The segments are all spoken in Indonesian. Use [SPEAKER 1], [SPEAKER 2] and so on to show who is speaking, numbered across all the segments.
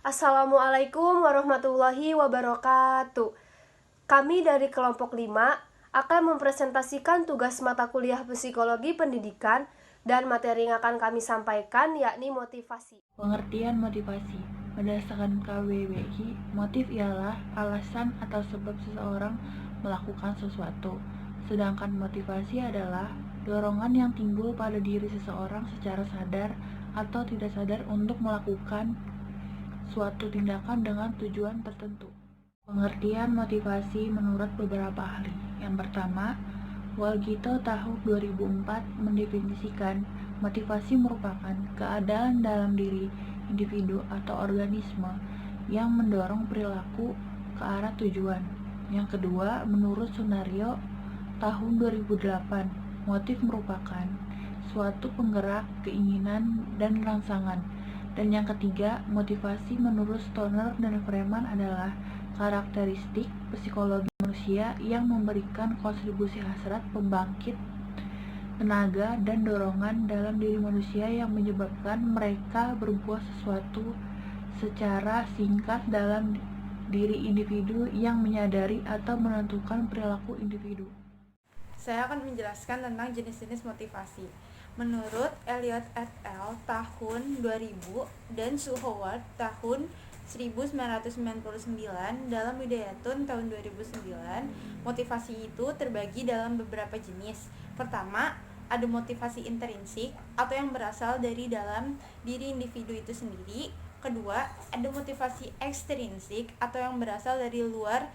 [SPEAKER 1] Assalamualaikum warahmatullahi wabarakatuh. Kami dari kelompok 5 akan mempresentasikan tugas mata kuliah Psikologi Pendidikan dan materi yang akan kami sampaikan yakni motivasi.
[SPEAKER 2] Pengertian motivasi. Berdasarkan KBBI, motif ialah alasan atau sebab seseorang melakukan sesuatu. Sedangkan motivasi adalah dorongan yang timbul pada diri seseorang secara sadar atau tidak sadar untuk melakukan suatu tindakan dengan tujuan tertentu. Pengertian motivasi menurut beberapa ahli. Yang pertama, Walgito tahun 2004 mendefinisikan motivasi merupakan keadaan dalam diri individu atau organisme yang mendorong perilaku ke arah tujuan. Yang kedua, menurut Sunario tahun 2008, motif merupakan suatu penggerak keinginan dan rangsangan. Dan yang ketiga, motivasi menurut Stoner dan Freeman adalah karakteristik psikologi manusia yang memberikan kontribusi hasrat pembangkit tenaga dan dorongan dalam diri manusia yang menyebabkan mereka berbuat sesuatu secara singkat dalam diri individu yang menyadari atau menentukan perilaku individu.
[SPEAKER 3] Saya akan menjelaskan tentang jenis-jenis motivasi. Menurut Elliot et al. Tahun 2000 dan Sue Howard tahun 1999 dalam Hidayatun tahun 2009, motivasi itu terbagi dalam beberapa jenis. Pertama, ada motivasi intrinsik atau yang berasal dari dalam diri individu itu sendiri. Kedua, ada motivasi ekstrinsik atau yang berasal dari luar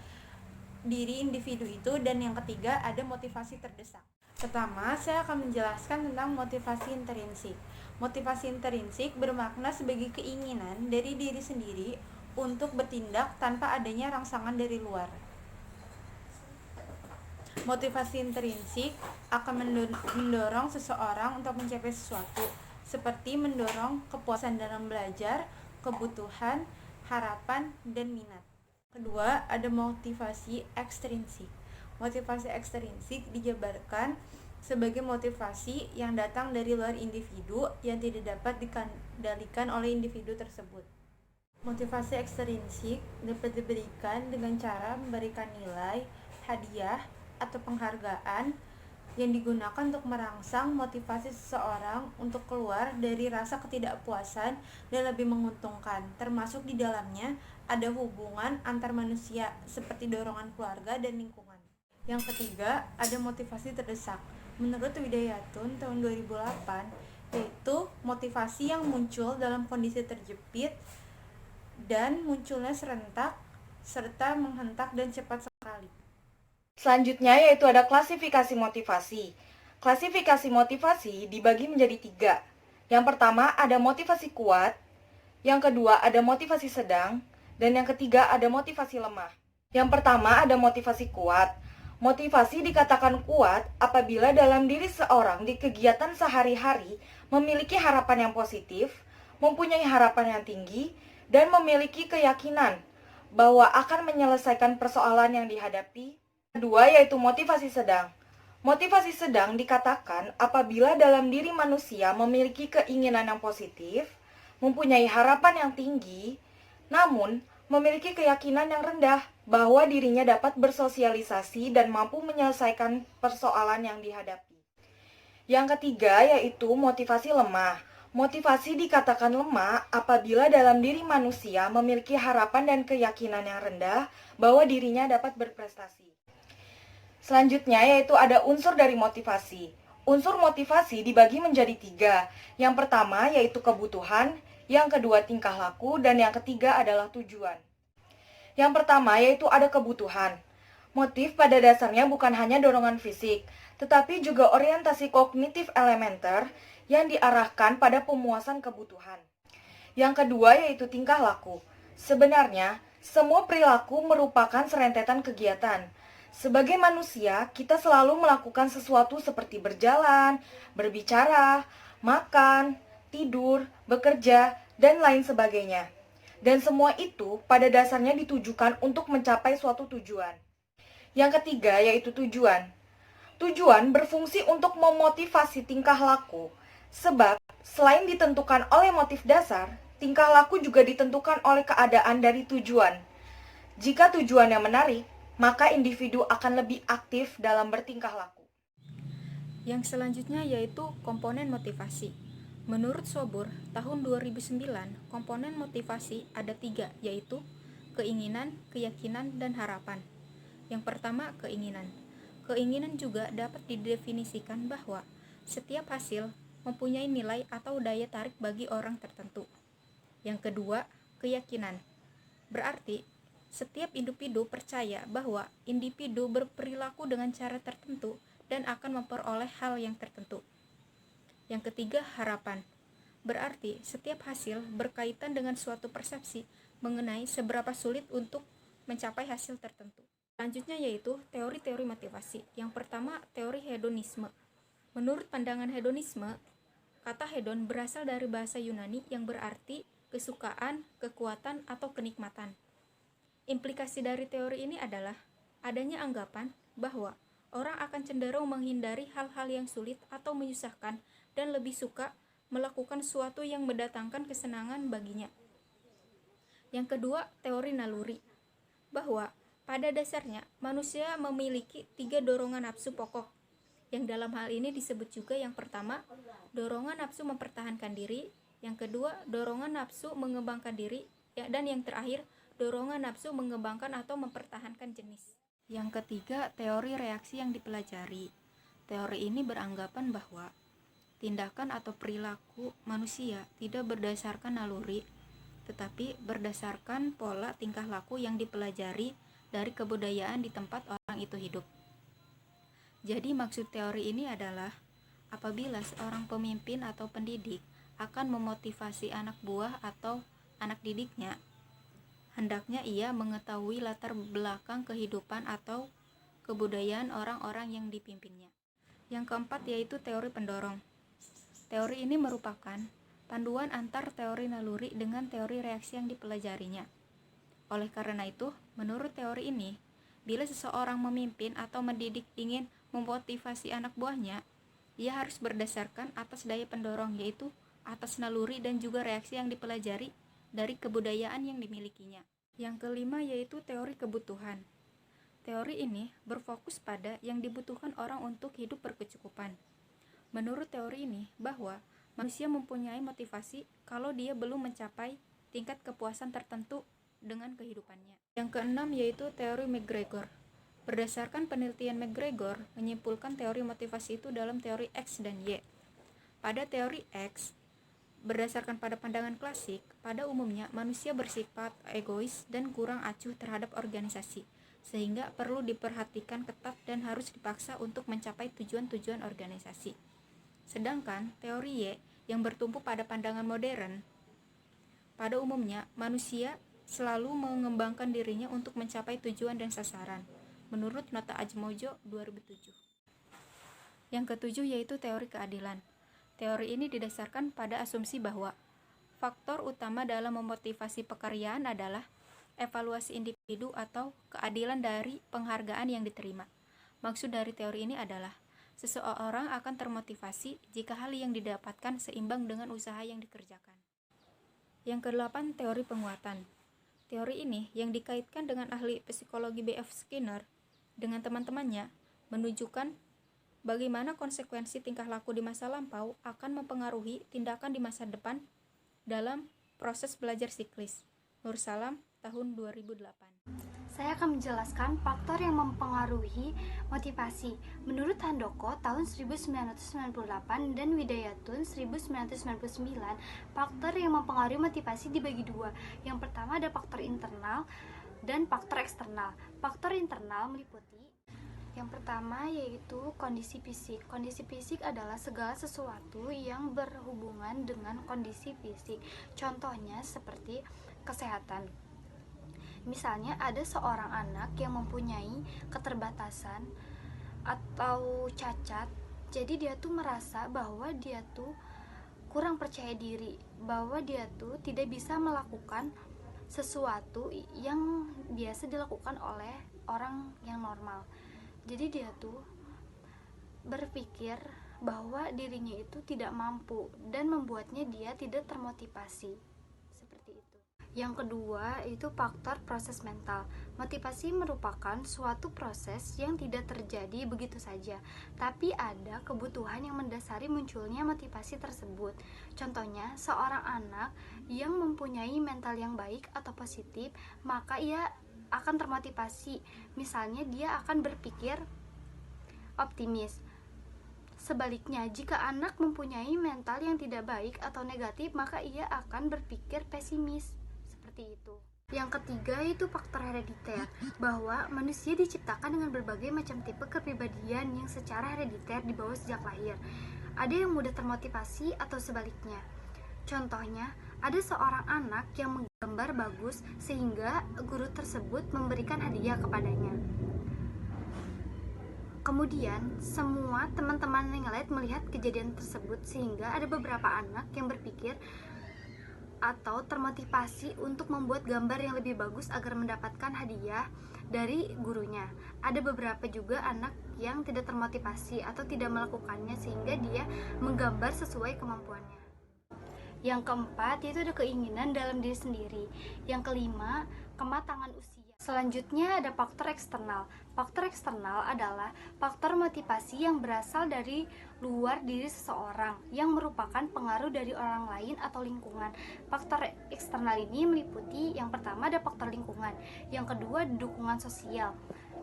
[SPEAKER 3] diri individu itu. Dan yang ketiga, ada motivasi terdesak. Pertama, saya akan menjelaskan tentang motivasi intrinsik. Motivasi intrinsik bermakna sebagai keinginan dari diri sendiri untuk bertindak tanpa adanya rangsangan dari luar. Motivasi intrinsik akan mendorong seseorang untuk mencapai sesuatu, seperti mendorong kepuasan dalam belajar, kebutuhan, harapan, dan minat. Kedua, ada motivasi ekstrinsik. Motivasi ekstrinsik dijabarkan sebagai motivasi yang datang dari luar individu yang tidak dapat dikendalikan oleh individu tersebut. Motivasi ekstrinsik dapat diberikan dengan cara memberikan nilai, hadiah, atau penghargaan yang digunakan untuk merangsang motivasi seseorang untuk keluar dari rasa ketidakpuasan dan lebih menguntungkan, termasuk di dalamnya ada hubungan antar manusia seperti dorongan keluarga dan lingkungan. Yang ketiga, ada motivasi terdesak. Menurut Widayatun tahun 2008, yaitu motivasi yang muncul dalam kondisi terjepit dan munculnya serentak serta menghentak dan cepat sekali.
[SPEAKER 4] Selanjutnya yaitu ada klasifikasi motivasi. Klasifikasi motivasi dibagi menjadi 3. Yang pertama ada motivasi kuat, yang kedua ada motivasi sedang, dan yang ketiga ada motivasi lemah. Yang pertama ada motivasi kuat. Motivasi dikatakan kuat apabila dalam diri seorang di kegiatan sehari-hari memiliki harapan yang positif, mempunyai harapan yang tinggi, dan memiliki keyakinan bahwa akan menyelesaikan persoalan yang dihadapi. Kedua yaitu motivasi sedang. Motivasi sedang dikatakan apabila dalam diri manusia memiliki keinginan yang positif, mempunyai harapan yang tinggi, namun memiliki keyakinan yang rendah bahwa dirinya dapat bersosialisasi dan mampu menyelesaikan persoalan yang dihadapi. Yang ketiga yaitu motivasi lemah. Motivasi dikatakan lemah apabila dalam diri manusia memiliki harapan dan keyakinan yang rendah bahwa dirinya dapat berprestasi. Selanjutnya yaitu ada unsur dari motivasi. Unsur motivasi dibagi menjadi 3. Yang pertama yaitu kebutuhan, yang kedua tingkah laku, dan yang ketiga adalah tujuan. Yang pertama yaitu ada kebutuhan. Motif pada dasarnya bukan hanya dorongan fisik, tetapi juga orientasi kognitif elementer yang diarahkan pada pemuasan kebutuhan. Yang kedua yaitu tingkah laku. Sebenarnya, semua perilaku merupakan serentetan kegiatan. Sebagai manusia, kita selalu melakukan sesuatu seperti berjalan, berbicara, makan, tidur, bekerja, dan lain sebagainya. Dan semua itu pada dasarnya ditujukan untuk mencapai suatu tujuan. Yang ketiga yaitu tujuan. Tujuan berfungsi untuk memotivasi tingkah laku, sebab selain ditentukan oleh motif dasar, tingkah laku juga ditentukan oleh keadaan dari tujuan. Jika tujuannya menarik, maka individu akan lebih aktif dalam bertingkah laku.
[SPEAKER 3] Yang selanjutnya yaitu komponen motivasi. Menurut Sobur, tahun 2009, komponen motivasi ada 3, yaitu keinginan, keyakinan, dan harapan. Yang pertama, keinginan. Keinginan juga dapat didefinisikan bahwa setiap hasil mempunyai nilai atau daya tarik bagi orang tertentu. Yang kedua, keyakinan. Berarti, setiap individu percaya bahwa individu berperilaku dengan cara tertentu dan akan memperoleh hal yang tertentu. Yang ketiga, harapan. Berarti, setiap hasil berkaitan dengan suatu persepsi mengenai seberapa sulit untuk mencapai hasil tertentu. Selanjutnya yaitu teori-teori motivasi. Yang pertama, teori hedonisme. Menurut pandangan hedonisme, kata hedon berasal dari bahasa Yunani yang berarti kesukaan, kekuatan, atau kenikmatan. Implikasi dari teori ini adalah adanya anggapan bahwa orang akan cenderung menghindari hal-hal yang sulit atau menyusahkan dan lebih suka melakukan sesuatu yang mendatangkan kesenangan baginya. Yang kedua, teori naluri, bahwa pada dasarnya manusia memiliki 3 dorongan nafsu pokok, yang dalam hal ini disebut juga yang pertama, dorongan nafsu mempertahankan diri, yang kedua, dorongan nafsu mengembangkan diri, dan yang terakhir, dorongan nafsu mengembangkan atau mempertahankan jenis. Yang ketiga, teori reaksi yang dipelajari. Teori ini beranggapan bahwa tindakan atau perilaku manusia tidak berdasarkan naluri, tetapi berdasarkan pola tingkah laku yang dipelajari dari kebudayaan di tempat orang itu hidup. Jadi maksud teori ini adalah apabila seorang pemimpin atau pendidik akan memotivasi anak buah atau anak didiknya, hendaknya ia mengetahui latar belakang kehidupan atau kebudayaan orang-orang yang dipimpinnya. Yang keempat yaitu teori pendorong. Teori ini merupakan panduan antar teori naluri dengan teori reaksi yang dipelajarinya. Oleh karena itu, menurut teori ini, bila seseorang memimpin atau mendidik ingin memotivasi anak buahnya, ia harus berdasarkan atas daya pendorong, yaitu atas naluri dan juga reaksi yang dipelajari dari kebudayaan yang dimilikinya. Yang kelima yaitu teori kebutuhan. Teori ini berfokus pada yang dibutuhkan orang untuk hidup berkecukupan. Menurut teori ini, bahwa manusia mempunyai motivasi kalau dia belum mencapai tingkat kepuasan tertentu dengan kehidupannya. Yang keenam yaitu teori McGregor. Berdasarkan penelitian McGregor, menyimpulkan teori motivasi itu dalam teori X dan Y. Pada teori X, berdasarkan pada pandangan klasik, pada umumnya manusia bersifat egois dan kurang acuh terhadap organisasi, sehingga perlu diperhatikan ketat dan harus dipaksa untuk mencapai tujuan-tujuan organisasi. Sedangkan teori Y yang bertumpu pada pandangan modern, pada umumnya manusia selalu mengembangkan dirinya untuk mencapai tujuan dan sasaran, menurut Nota Ajmojo 2007. Yang ketujuh yaitu teori keadilan. Teori ini didasarkan pada asumsi bahwa faktor utama dalam memotivasi pekerjaan adalah evaluasi individu atau keadilan dari penghargaan yang diterima. Maksud dari teori ini adalah seseorang akan termotivasi jika hal yang didapatkan seimbang dengan usaha yang dikerjakan. Yang kedelapan, teori penguatan. Teori ini yang dikaitkan dengan ahli psikologi B.F. Skinner dengan teman-temannya menunjukkan bagaimana konsekuensi tingkah laku di masa lampau akan mempengaruhi tindakan di masa depan dalam proses belajar siklis. Nur Salam, tahun 2008.
[SPEAKER 5] Saya akan menjelaskan faktor yang mempengaruhi motivasi. Menurut Handoko tahun 1998 dan Widayatun 1999, faktor yang mempengaruhi motivasi dibagi dua. Yang pertama ada faktor internal dan faktor eksternal. Faktor internal meliputi yang pertama yaitu kondisi fisik. Kondisi fisik adalah segala sesuatu yang berhubungan dengan kondisi fisik. Contohnya seperti kesehatan. Misalnya ada seorang anak yang mempunyai keterbatasan atau cacat, jadi dia tuh merasa bahwa dia tuh kurang percaya diri, bahwa dia tuh tidak bisa melakukan sesuatu yang biasa dilakukan oleh orang yang normal. Jadi dia tuh berpikir bahwa dirinya itu tidak mampu dan membuatnya dia tidak termotivasi. Yang kedua, itu faktor proses mental. Motivasi merupakan suatu proses yang tidak terjadi begitu saja, tapi ada kebutuhan yang mendasari munculnya motivasi tersebut. Contohnya, seorang anak yang mempunyai mental yang baik atau positif, maka ia akan termotivasi. Misalnya, dia akan berpikir optimis. Sebaliknya, jika anak mempunyai mental yang tidak baik atau negatif, maka ia akan berpikir pesimis. Seperti itu. Yang ketiga itu faktor herediter, bahwa manusia diciptakan dengan berbagai macam tipe kepribadian yang secara herediter dibawa sejak lahir. Ada yang mudah termotivasi atau sebaliknya. Contohnya, ada seorang anak yang menggambar bagus sehingga guru tersebut memberikan hadiah kepadanya. Kemudian, semua teman-teman yang lain melihat kejadian tersebut sehingga ada beberapa anak yang berpikir atau termotivasi untuk membuat gambar yang lebih bagus agar mendapatkan hadiah dari gurunya. Ada beberapa juga anak yang tidak termotivasi atau tidak melakukannya sehingga dia menggambar sesuai kemampuannya. Yang keempat, yaitu ada keinginan dalam diri sendiri. Yang kelima, kematangan usia. Selanjutnya ada faktor eksternal. Faktor eksternal adalah faktor motivasi yang berasal dari luar diri seseorang yang merupakan pengaruh dari orang lain atau lingkungan. Faktor eksternal ini meliputi yang pertama ada faktor lingkungan, yang kedua dukungan sosial,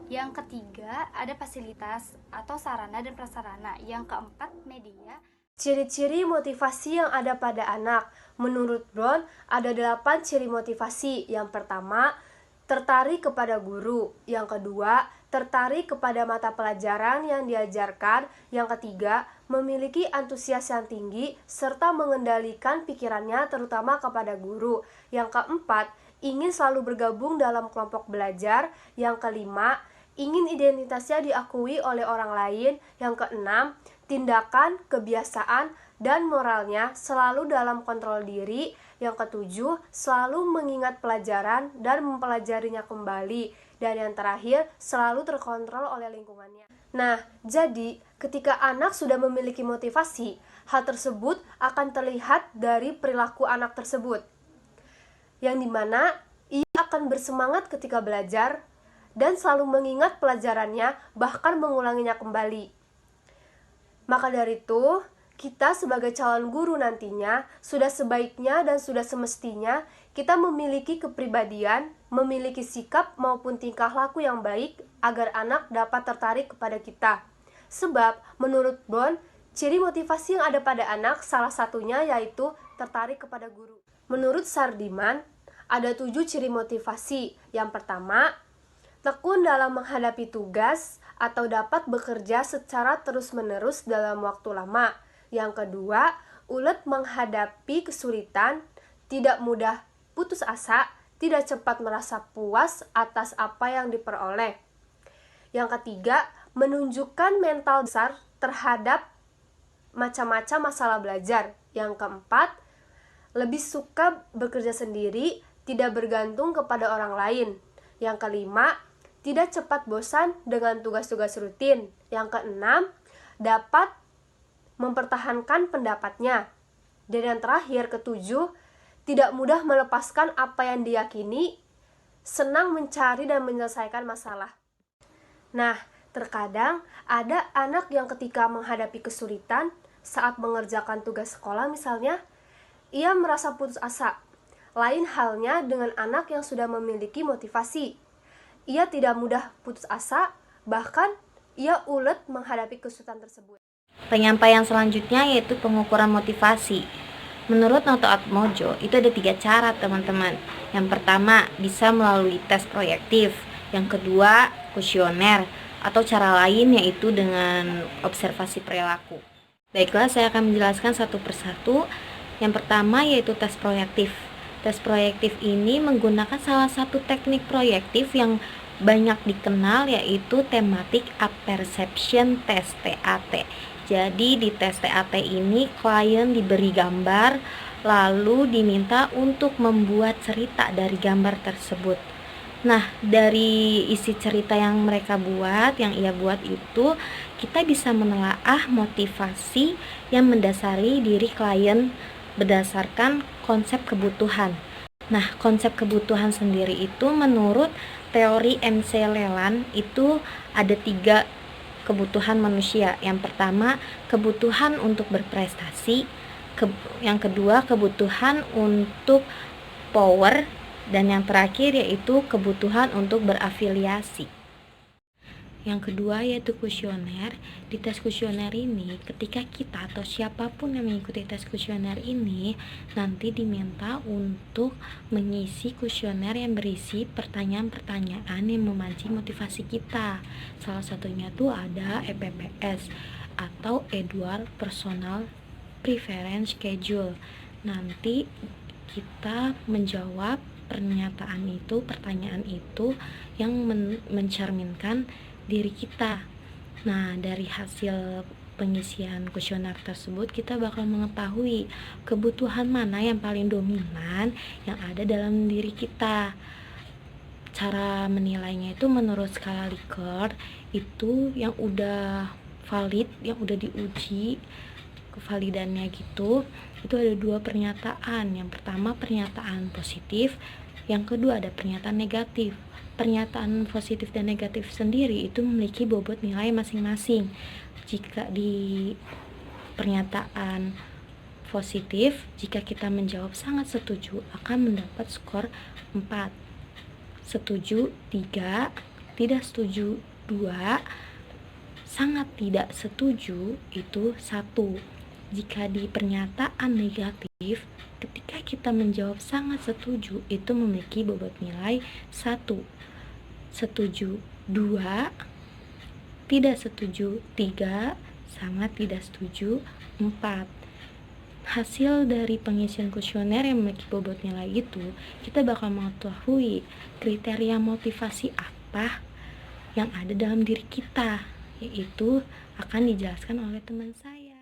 [SPEAKER 5] yang ketiga ada fasilitas atau sarana dan prasarana, yang keempat media.
[SPEAKER 1] Ciri-ciri motivasi yang ada pada anak. Menurut Brown, ada 8 ciri motivasi. Yang pertama, tertarik kepada guru. Yang kedua, tertarik kepada mata pelajaran yang diajarkan. Yang ketiga, memiliki antusias yang tinggi serta mengendalikan pikirannya terutama kepada guru. Yang keempat, ingin selalu bergabung dalam kelompok belajar. Yang kelima, ingin identitasnya diakui oleh orang lain. Yang keenam, tindakan, kebiasaan, dan moralnya selalu dalam kontrol diri. Yang ketujuh, selalu mengingat pelajaran dan mempelajarinya kembali. Dan yang terakhir, selalu terkontrol oleh lingkungannya. Nah, jadi ketika anak sudah memiliki motivasi, hal tersebut akan terlihat dari perilaku anak tersebut, yang dimana ia akan bersemangat ketika belajar dan selalu mengingat pelajarannya, bahkan mengulanginya kembali. Maka dari itu, kita sebagai calon guru nantinya sudah sebaiknya dan sudah semestinya kita memiliki kepribadian, memiliki sikap maupun tingkah laku yang baik agar anak dapat tertarik kepada kita. Sebab menurut Brown, ciri motivasi yang ada pada anak salah satunya yaitu tertarik kepada guru. Menurut Sardiman, ada 7 ciri motivasi. Yang pertama, tekun dalam menghadapi tugas atau dapat bekerja secara terus-menerus dalam waktu lama. Yang kedua, ulet menghadapi kesulitan, tidak mudah putus asa, tidak cepat merasa puas atas apa yang diperoleh. Yang ketiga, menunjukkan mental besar terhadap macam-macam masalah belajar. Yang keempat, lebih suka bekerja sendiri, tidak bergantung kepada orang lain. Yang kelima, tidak cepat bosan dengan tugas-tugas rutin. Yang keenam, dapat mempertahankan pendapatnya. Dan yang terakhir, ketujuh, tidak mudah melepaskan apa yang diyakini, senang mencari dan menyelesaikan masalah. Nah, terkadang ada anak yang ketika menghadapi kesulitan saat mengerjakan tugas sekolah misalnya, ia merasa putus asa. Lain halnya dengan anak yang sudah memiliki motivasi. Ia tidak mudah putus asa, bahkan ia ulet menghadapi kesulitan tersebut.
[SPEAKER 6] Penyampaian selanjutnya yaitu pengukuran motivasi. Menurut Noto Atmojo, itu ada 3 cara teman-teman. Yang pertama, bisa melalui tes proyektif. Yang kedua, kuesioner atau cara lain yaitu dengan observasi perilaku. Baiklah, saya akan menjelaskan satu persatu. Yang pertama yaitu tes proyektif. Tes proyektif ini menggunakan salah satu teknik proyektif yang banyak dikenal yaitu thematic apperception test TAT. Jadi di tes TAT ini klien diberi gambar lalu diminta untuk membuat cerita dari gambar tersebut. Nah, dari isi cerita yang mereka buat, yang ia buat itu, kita bisa menelaah motivasi yang mendasari diri klien berdasarkan konsep kebutuhan. Nah, konsep kebutuhan sendiri itu menurut teori MC Leland itu ada 3 kebutuhan manusia. Yang pertama, kebutuhan untuk berprestasi, yang kedua, kebutuhan untuk power, dan yang terakhir yaitu kebutuhan untuk berafiliasi. Yang kedua yaitu kuesioner. Di tes kuesioner ini, ketika kita atau siapapun yang mengikuti tes kuesioner ini nanti diminta untuk mengisi kuesioner yang berisi pertanyaan-pertanyaan yang memancing motivasi kita. Salah satunya tuh ada EPPS atau Edward Personal Preference Schedule. Nanti kita menjawab pertanyaan itu yang mencerminkan diri kita. Nah, dari hasil pengisian kuesioner tersebut kita bakal mengetahui kebutuhan mana yang paling dominan yang ada dalam diri kita. Cara menilainya itu menurut skala Likert, itu yang udah valid, yang udah diuji kevalidannya gitu, itu ada 2 pernyataan. Yang pertama pernyataan positif, yang kedua ada pernyataan negatif. Pernyataan positif dan negatif sendiri itu memiliki bobot nilai masing-masing. Jika di pernyataan positif, jika kita menjawab sangat setuju akan mendapat skor 4, setuju 3, tidak setuju 2, sangat tidak setuju itu 1. Jika di pernyataan negatif, ketika kita menjawab sangat setuju itu memiliki bobot nilai 1, setuju 2, tidak setuju 3, sangat tidak setuju 4. Hasil dari pengisian kuesioner yang memiliki bobot nilai itu, kita bakal mengetahui kriteria motivasi apa yang ada dalam diri kita, yaitu akan dijelaskan oleh teman saya.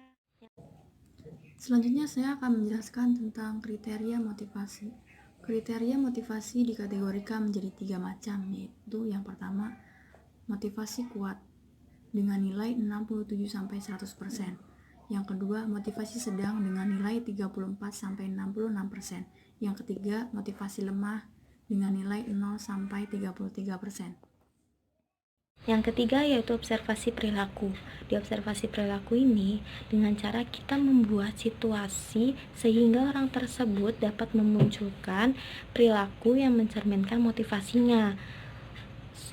[SPEAKER 2] Selanjutnya saya akan menjelaskan tentang kriteria motivasi. Kriteria motivasi dikategorikan menjadi 3 macam, yaitu yang pertama, motivasi kuat dengan nilai 67-100%. Yang kedua, motivasi sedang dengan nilai 34-66%. Yang ketiga, motivasi lemah dengan nilai 0-33%.
[SPEAKER 6] Yang ketiga yaitu observasi perilaku. Di observasi perilaku ini, dengan cara kita membuat situasi sehingga orang tersebut dapat memunculkan perilaku yang mencerminkan motivasinya.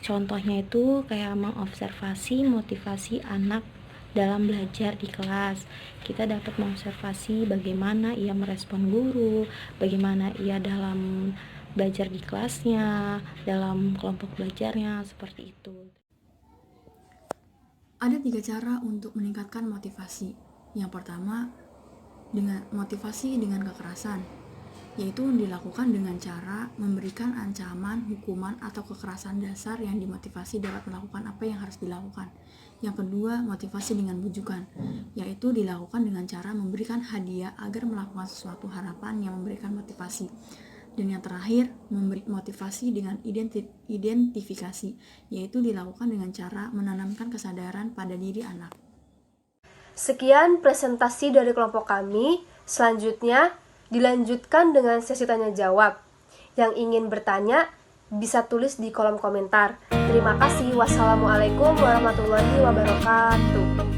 [SPEAKER 6] Contohnya itu kayak mengobservasi motivasi anak dalam belajar di kelas. Kita dapat mengobservasi bagaimana ia merespon guru, bagaimana ia dalam belajar di kelasnya, dalam kelompok belajarnya, seperti itu.
[SPEAKER 2] Ada 3 cara untuk meningkatkan motivasi. Yang pertama, dengan motivasi dengan kekerasan, yaitu dilakukan dengan cara memberikan ancaman, hukuman, atau kekerasan dasar yang dimotivasi dapat melakukan apa yang harus dilakukan. Yang kedua, motivasi dengan bujukan, yaitu dilakukan dengan cara memberikan hadiah agar melakukan sesuatu harapan yang memberikan motivasi. Dan yang terakhir, memberi motivasi dengan identifikasi, yaitu dilakukan dengan cara menanamkan kesadaran pada diri anak.
[SPEAKER 1] Sekian presentasi dari kelompok kami. Selanjutnya dilanjutkan dengan sesi tanya jawab. Yang ingin bertanya bisa tulis di kolom komentar. Terima kasih. Wassalamualaikum warahmatullahi wabarakatuh.